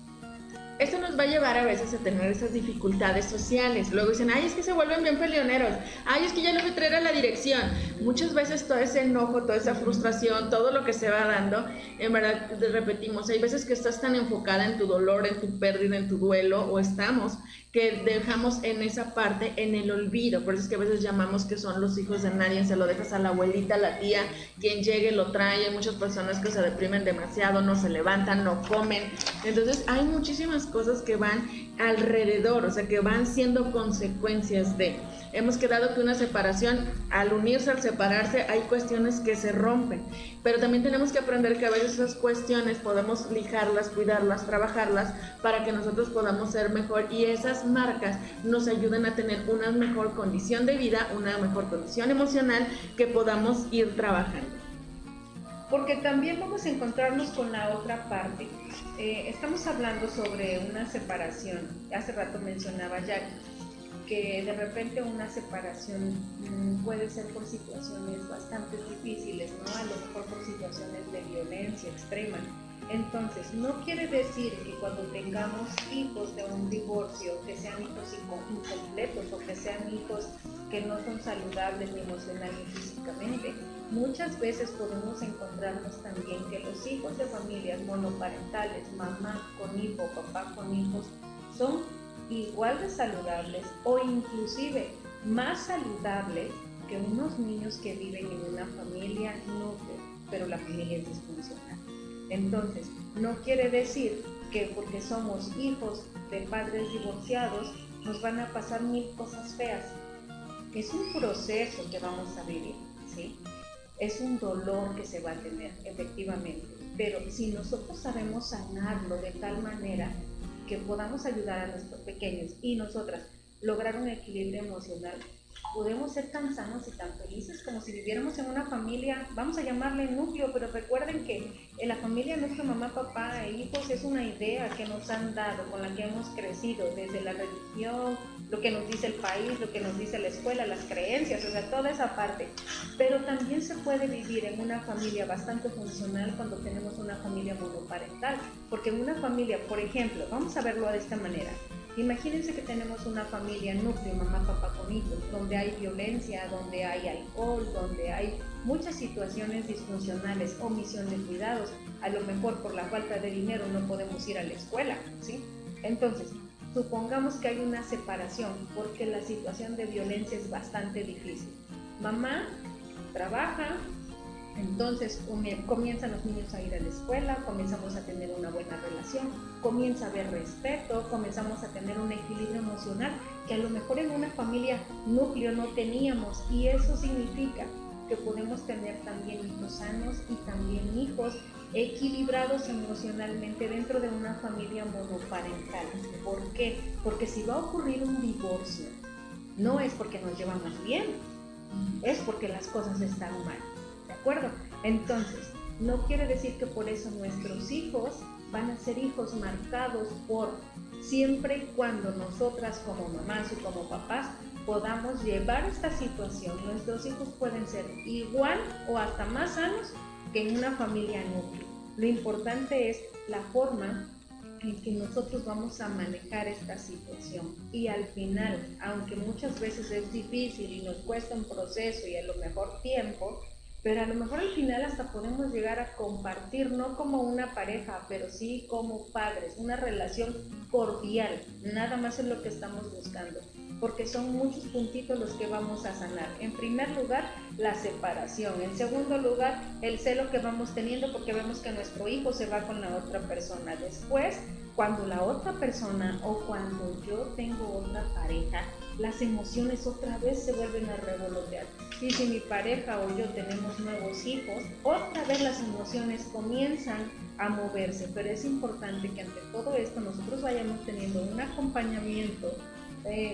Esto nos va a llevar a veces a tener esas dificultades sociales. Luego dicen, ay, es que se vuelven bien peleoneros. Ay, es que ya los voy a traer a la dirección. Muchas veces todo ese enojo, toda esa frustración, todo lo que se va dando, en verdad, repetimos, hay veces que estás tan enfocada en tu dolor, en tu pérdida, en tu duelo, o estamos, que dejamos en esa parte, en el olvido. Por eso es que a veces llamamos que son los hijos de nadie, se lo dejas a la abuelita, a la tía, quien llegue lo trae. Hay muchas personas que se deprimen demasiado, no se levantan, no comen. Entonces hay muchísimas cosas que van alrededor, o sea, que van siendo consecuencias de. Hemos quedado que una separación, al unirse, al separarse, hay cuestiones que se rompen, pero también tenemos que aprender que a veces esas cuestiones podemos lijarlas, cuidarlas, trabajarlas para que nosotros podamos ser mejor y esas marcas nos ayuden a tener una mejor condición de vida, una mejor condición emocional que podamos ir trabajando. Porque también vamos a encontrarnos con la otra parte. Estamos hablando sobre una separación. Hace rato mencionaba Jack que de repente una separación puede ser por situaciones bastante difíciles, ¿no? A lo mejor por situaciones de violencia extrema. Entonces, no quiere decir que cuando tengamos hijos de un divorcio, que sean hijos incompletos o que sean hijos que no son saludables ni emocional ni físicamente. Muchas veces podemos encontrarnos también que los hijos de familias monoparentales, mamá con hijo, papá con hijos, son igual de saludables o inclusive más saludables que unos niños que viven en una familia núcleo, pero la familia es disfuncional. Entonces, no quiere decir que porque somos hijos de padres divorciados nos van a pasar mil cosas feas. Es un proceso que vamos a vivir, ¿sí? Es un dolor que se va a tener, efectivamente. Pero si nosotros sabemos sanarlo de tal manera que podamos ayudar a nuestros pequeños y nosotras lograr un equilibrio emocional, podemos ser tan sanos y tan felices como si viviéramos en una familia, vamos a llamarle núcleo, pero recuerden que en la familia nuestra mamá, papá e hijos es una idea que nos han dado, con la que hemos crecido, desde la religión, lo que nos dice el país, lo que nos dice la escuela, las creencias, o sea, toda esa parte. Pero también se puede vivir en una familia bastante funcional cuando tenemos una familia monoparental, porque en una familia, por ejemplo, vamos a verlo de esta manera. Imagínense que tenemos una familia núcleo, mamá, papá con hijos, donde hay violencia, donde hay alcohol, donde hay muchas situaciones disfuncionales, omisión de cuidados, a lo mejor por la falta de dinero no podemos ir a la escuela, ¿sí? Entonces, supongamos que hay una separación porque la situación de violencia es bastante difícil. Mamá trabaja, entonces comienzan los niños a ir a la escuela, comenzamos a tener una buena relación, comienza a haber respeto, comenzamos a tener un equilibrio emocional que a lo mejor en una familia núcleo no teníamos, y eso significa que podemos tener también hijos sanos y también hijos equilibrados emocionalmente dentro de una familia monoparental. ¿Por qué? Porque si va a ocurrir un divorcio, no es porque nos llevamos bien, es porque las cosas están mal. ¿De acuerdo? Entonces, no quiere decir que por eso nuestros hijos van a ser hijos marcados por, siempre y cuando nosotras como mamás o como papás podamos llevar esta situación. Nuestros hijos pueden ser igual o hasta más sanos que en una familia núcleo. Lo importante es la forma en que nosotros vamos a manejar esta situación, y al final, aunque muchas veces es difícil y nos cuesta un proceso y a lo mejor tiempo, pero a lo mejor al final hasta podemos llegar a compartir, no como una pareja, pero sí como padres, una relación cordial. Nada más es lo que estamos buscando, porque son muchos puntitos los que vamos a sanar. En primer lugar, la separación. En segundo lugar, el celo que vamos teniendo porque vemos que nuestro hijo se va con la otra persona. Después, cuando la otra persona o cuando yo tengo otra pareja, las emociones otra vez se vuelven a revolotear. Y si mi pareja o yo tenemos nuevos hijos, otra vez las emociones comienzan a moverse. Pero es importante que ante todo esto nosotros vayamos teniendo un acompañamiento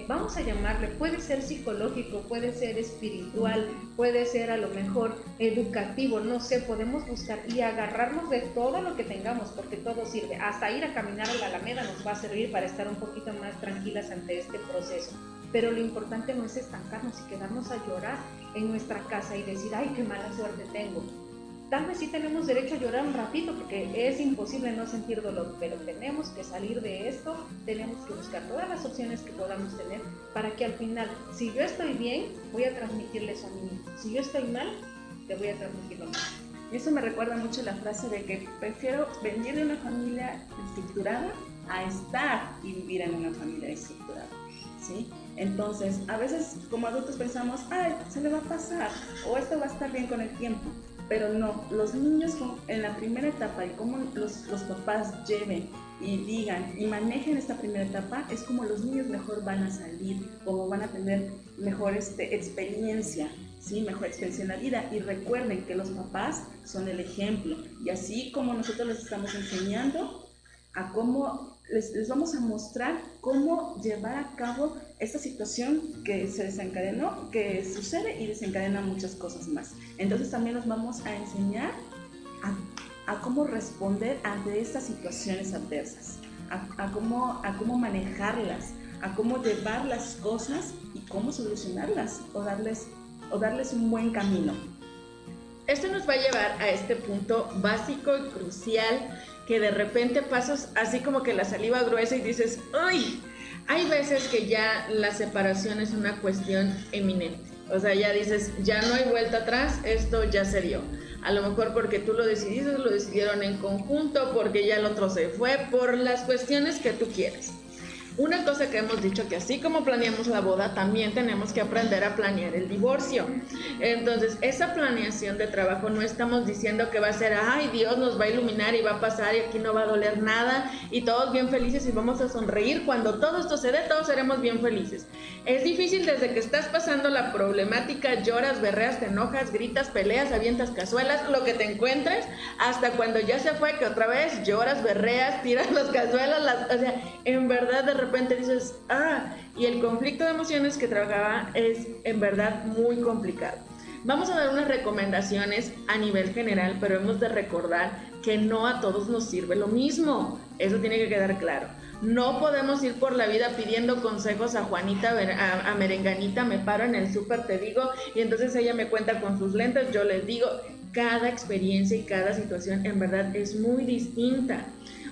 vamos a llamarle, puede ser psicológico, puede ser espiritual, puede ser a lo mejor educativo, no sé, podemos buscar y agarrarnos de todo lo que tengamos, porque todo sirve, hasta ir a caminar a la Alameda nos va a servir para estar un poquito más tranquilas ante este proceso. Pero lo importante no es estancarnos y quedarnos a llorar en nuestra casa y decir, ay, qué mala suerte tengo. Tal vez sí tenemos derecho a llorar un ratito porque es imposible no sentir dolor, pero tenemos que salir de esto, tenemos que buscar todas las opciones que podamos tener para que al final, si yo estoy bien, voy a transmitirle eso a mi hijo. Si yo estoy mal, te voy a transmitir lo mismo. Y eso me recuerda mucho la frase de que prefiero venir de una familia estructurada a estar y vivir en una familia estructurada, ¿sí? Entonces, a veces como adultos pensamos, ay, se le va a pasar, o esto va a estar bien con el tiempo. Pero no, los niños en la primera etapa y cómo los papás lleven y digan y manejen esta primera etapa es como los niños mejor van a salir, como van a tener mejor experiencia, ¿sí? Mejor experiencia en la vida. Y recuerden que los papás son el ejemplo y así como nosotros les estamos enseñando a cómo les vamos a mostrar cómo llevar a cabo esta situación que se desencadenó, que sucede y desencadena muchas cosas más. Entonces también nos vamos a enseñar a cómo responder ante estas situaciones adversas, a cómo manejarlas, a cómo llevar las cosas y cómo solucionarlas o darles un buen camino. Esto nos va a llevar a este punto básico y crucial que de repente pasas así como que la saliva gruesa y dices, ¡ay! Hay veces que ya la separación es una cuestión eminente. O sea, ya dices, ya no hay vuelta atrás, esto ya se dio. A lo mejor porque tú lo decidiste, lo decidieron en conjunto, porque ya el otro se fue, por las cuestiones que tú quieras. Una cosa que hemos dicho que así como planeamos la boda, también tenemos que aprender a planear el divorcio. Entonces, esa planeación de trabajo no estamos diciendo que va a ser, ay, Dios nos va a iluminar y va a pasar y aquí no va a doler nada y todos bien felices y vamos a sonreír. Cuando todo esto se dé, todos seremos bien felices. Es difícil desde que estás pasando la problemática, lloras, berreas, te enojas, gritas, peleas, avientas cazuelas, lo que te encuentres, hasta cuando ya se fue, que otra vez lloras, berreas, tiras las cazuelas, o sea, en verdad de repente dices, y el conflicto de emociones que trabajaba es en verdad muy complicado. Vamos a dar unas recomendaciones a nivel general, pero hemos de recordar que no a todos nos sirve lo mismo. Eso tiene que quedar claro. No podemos ir por la vida pidiendo consejos a Juanita, a Merenganita, me paro en el súper, te digo, y entonces ella me cuenta con sus lentes, yo les digo, cada experiencia y cada situación en verdad es muy distinta.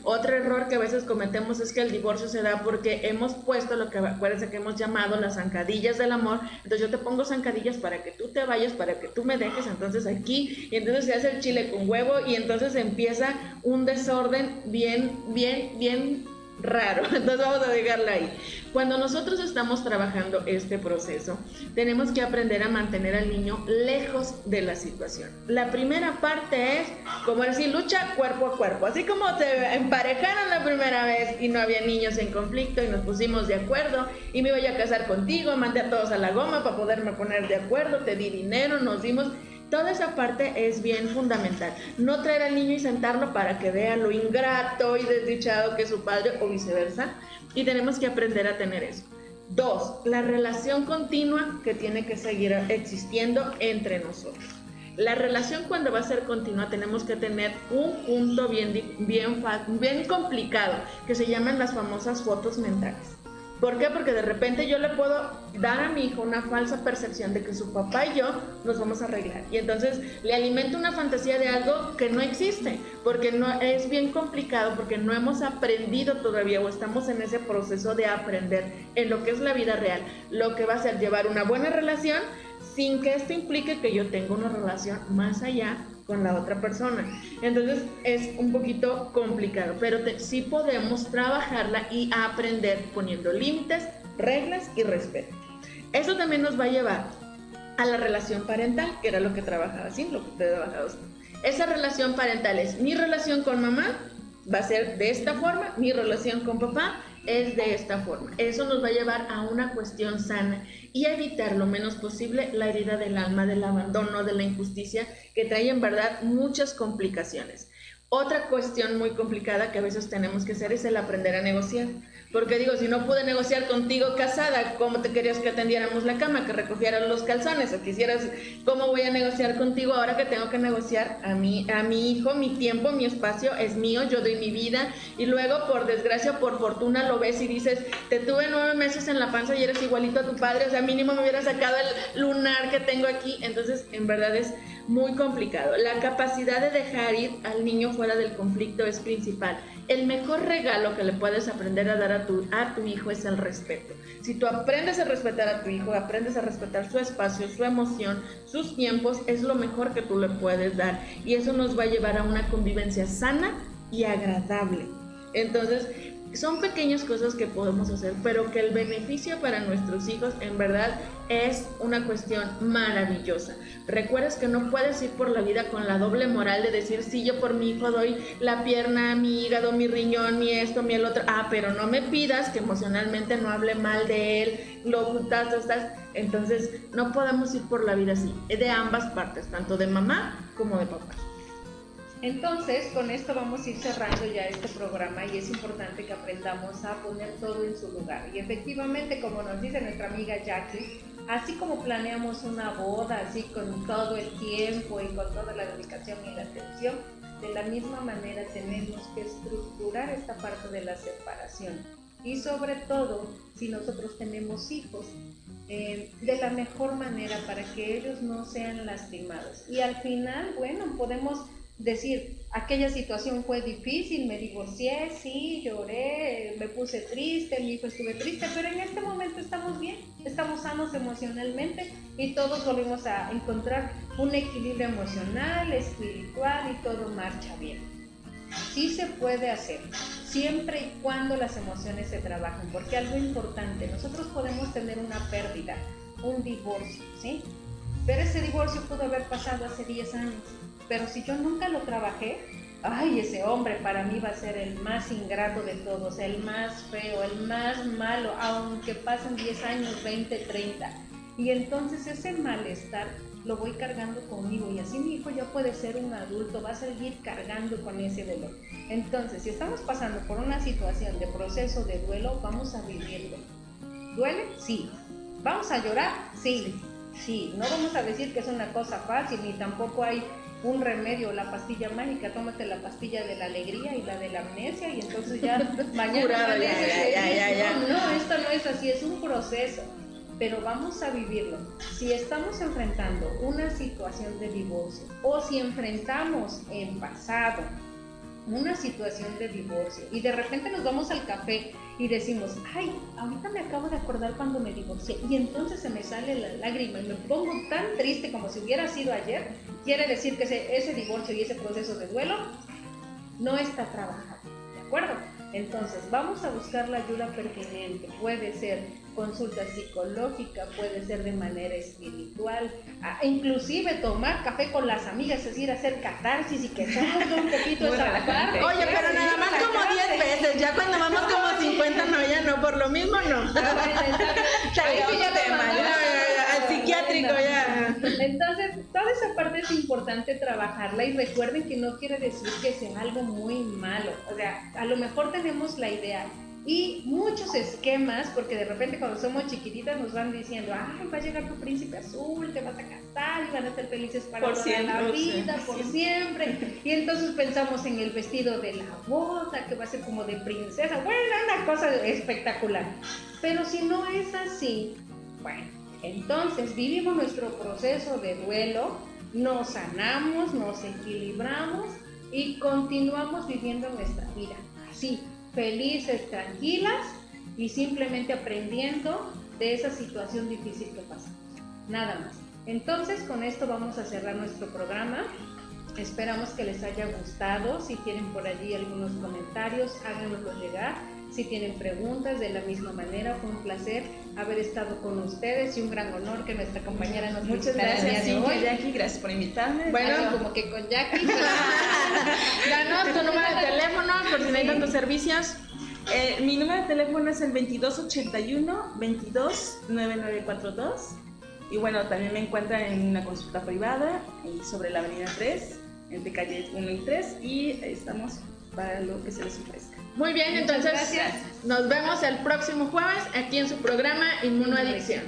Otro error que a veces cometemos es que el divorcio se da porque hemos puesto lo que, acuérdense que hemos llamado las zancadillas del amor. Entonces yo te pongo zancadillas para que tú te vayas, para que tú me dejes, entonces aquí, y entonces se hace el chile con huevo y entonces empieza un desorden bien raro. Entonces vamos a dejarla ahí. Cuando nosotros estamos trabajando este proceso, tenemos que aprender a mantener al niño lejos de la situación. La primera parte es, como decir, lucha cuerpo a cuerpo. Así como se emparejaron la primera vez y no había niños en conflicto y nos pusimos de acuerdo y me iba a casar contigo, mandé a todos a la goma para poderme poner de acuerdo, te di dinero, nos dimos... Toda esa parte es bien fundamental. No traer al niño y sentarlo para que vea lo ingrato y desdichado que es su padre o viceversa. Y tenemos que aprender a tener eso. 2, la relación continua que tiene que seguir existiendo entre nosotros. La relación cuando va a ser continua tenemos que tener un punto bien complicado que se llaman las famosas fotos mentales. ¿Por qué? Porque de repente yo le puedo dar a mi hijo una falsa percepción de que su papá y yo nos vamos a arreglar. Y entonces le alimento una fantasía de algo que no existe, porque no es bien complicado, porque no hemos aprendido todavía o estamos en ese proceso de aprender en lo que es la vida real, lo que va a ser llevar una buena relación sin que esto implique que yo tenga una relación más allá con la otra persona. Entonces es un poquito complicado, pero sí podemos trabajarla y aprender poniendo límites, reglas y respeto. Eso también nos va a llevar a la relación parental, que era lo que trabajaba, ¿sí? Lo que usted ha trabajado. Esa relación parental es mi relación con mamá, va a ser de esta forma, mi relación con papá es de esta forma. Eso nos va a llevar a una cuestión sana y a evitar lo menos posible la herida del alma, del abandono, de la injusticia, que trae en verdad muchas complicaciones. Otra cuestión muy complicada que a veces tenemos que hacer es el aprender a negociar. Porque digo, si no pude negociar contigo casada, ¿cómo te querías que atendiéramos la cama, que recogieras los calzones? O quisieras, ¿cómo voy a negociar contigo ahora que tengo que negociar a mi hijo? Mi tiempo, mi espacio es mío, yo doy mi vida. Y luego, por desgracia, por fortuna, lo ves y dices, te tuve 9 meses en la panza y eres igualito a tu padre. O sea, mínimo me hubiera sacado el lunar que tengo aquí. Entonces, en verdad es muy complicado. La capacidad de dejar ir al niño fuera del conflicto es principal. El mejor regalo que le puedes aprender a dar a tu hijo es el respeto. Si tú aprendes a respetar a tu hijo, aprendes a respetar su espacio, su emoción, sus tiempos, es lo mejor que tú le puedes dar. Y eso nos va a llevar a una convivencia sana y agradable. Entonces, son pequeñas cosas que podemos hacer, pero que el beneficio para nuestros hijos en verdad es una cuestión maravillosa. Recuerdas que no puedes ir por la vida con la doble moral de decir, sí, yo por mi hijo doy la pierna, mi hígado, mi riñón, mi esto, mi el otro. Pero no me pidas que emocionalmente no hable mal de él, lo ocultas, estás. Entonces, no podemos ir por la vida así, de ambas partes, tanto de mamá como de papá. Entonces, con esto vamos a ir cerrando ya este programa y es importante que aprendamos a poner todo en su lugar. Y efectivamente, como nos dice nuestra amiga Jackie, así como planeamos una boda, así con todo el tiempo y con toda la dedicación y la atención, de la misma manera tenemos que estructurar esta parte de la separación. Y sobre todo, si nosotros tenemos hijos, de la mejor manera para que ellos no sean lastimados. Y al final, bueno, podemos decir, aquella situación fue difícil, me divorcié, sí, lloré, me puse triste, mi hijo estuve triste, pero en este momento estamos bien, estamos sanos emocionalmente y todos volvemos a encontrar un equilibrio emocional, espiritual y todo marcha bien. Sí se puede hacer, siempre y cuando las emociones se trabajen, porque algo importante, nosotros podemos tener una pérdida, un divorcio, ¿sí? Pero ese divorcio pudo haber pasado hace 10 años. Pero si yo nunca lo trabajé, ay, ese hombre para mí va a ser el más ingrato de todos, el más feo, el más malo, aunque pasen 10 años, 20, 30. Y entonces ese malestar lo voy cargando conmigo y así mi hijo ya puede ser un adulto, va a seguir cargando con ese dolor. Entonces, si estamos pasando por una situación de proceso de duelo, vamos a vivirlo. ¿Duele? Sí. ¿Vamos a llorar? Sí. Sí. No vamos a decir que es una cosa fácil, ni tampoco hay un remedio, la pastilla mágica, tómate la pastilla de la alegría y la de la amnesia y entonces ya mañana no, esto no es así, es un proceso, pero vamos a vivirlo. Si estamos enfrentando una situación de divorcio o si enfrentamos en pasado una situación de divorcio y de repente nos vamos al café y decimos, ay, ahorita me acabo de acordar cuando me divorcié y entonces se me sale la lágrima y me pongo tan triste como si hubiera sido ayer, quiere decir que ese divorcio y ese proceso de duelo no está trabajado, ¿de acuerdo? Entonces vamos a buscar la ayuda pertinente, puede ser consulta psicológica, puede ser de manera espiritual, inclusive tomar café con las amigas, es decir, hacer catarsis y que salga un poquito esa parte. Oye, pero nada más como 10 veces, ya cuando vamos como 50, no, ya no, por lo mismo no. Ahí sí ya al psiquiátrico ya. Entonces, toda esa parte es importante trabajarla y recuerden que no quiere decir que sea algo muy malo, o sea, a lo mejor tenemos la idea y muchos esquemas, porque de repente cuando somos chiquititas nos van diciendo, ay, va a llegar tu príncipe azul, te vas a casar y van a ser felices para toda la vida, por siempre. Y entonces pensamos en el vestido de la boda, que va a ser como de princesa, bueno, una cosa espectacular. Pero si no es así, bueno, entonces vivimos nuestro proceso de duelo, nos sanamos, nos equilibramos y continuamos viviendo nuestra vida así, felices, tranquilas y simplemente aprendiendo de esa situación difícil que pasamos. Nada más. Entonces, con esto vamos a cerrar nuestro programa. Esperamos que les haya gustado. Si tienen por allí algunos comentarios, háganoslos llegar. Si tienen preguntas, de la misma manera, fue un placer haber estado con ustedes y un gran honor que nuestra compañera nos Muchas gracias, Jackie, gracias por invitarme. Bueno, como que con Jackie. Danos tu número de teléfono por si necesitan tus servicios. Mi número de teléfono es el 2281-229942. Y bueno, también me encuentran en una consulta privada sobre la Avenida 3. entre calle 1 y 3 y estamos para lo que se les ofrezca. Muy bien, Muchas entonces gracias. nos vemos el próximo jueves aquí en su programa Inmunoadicción.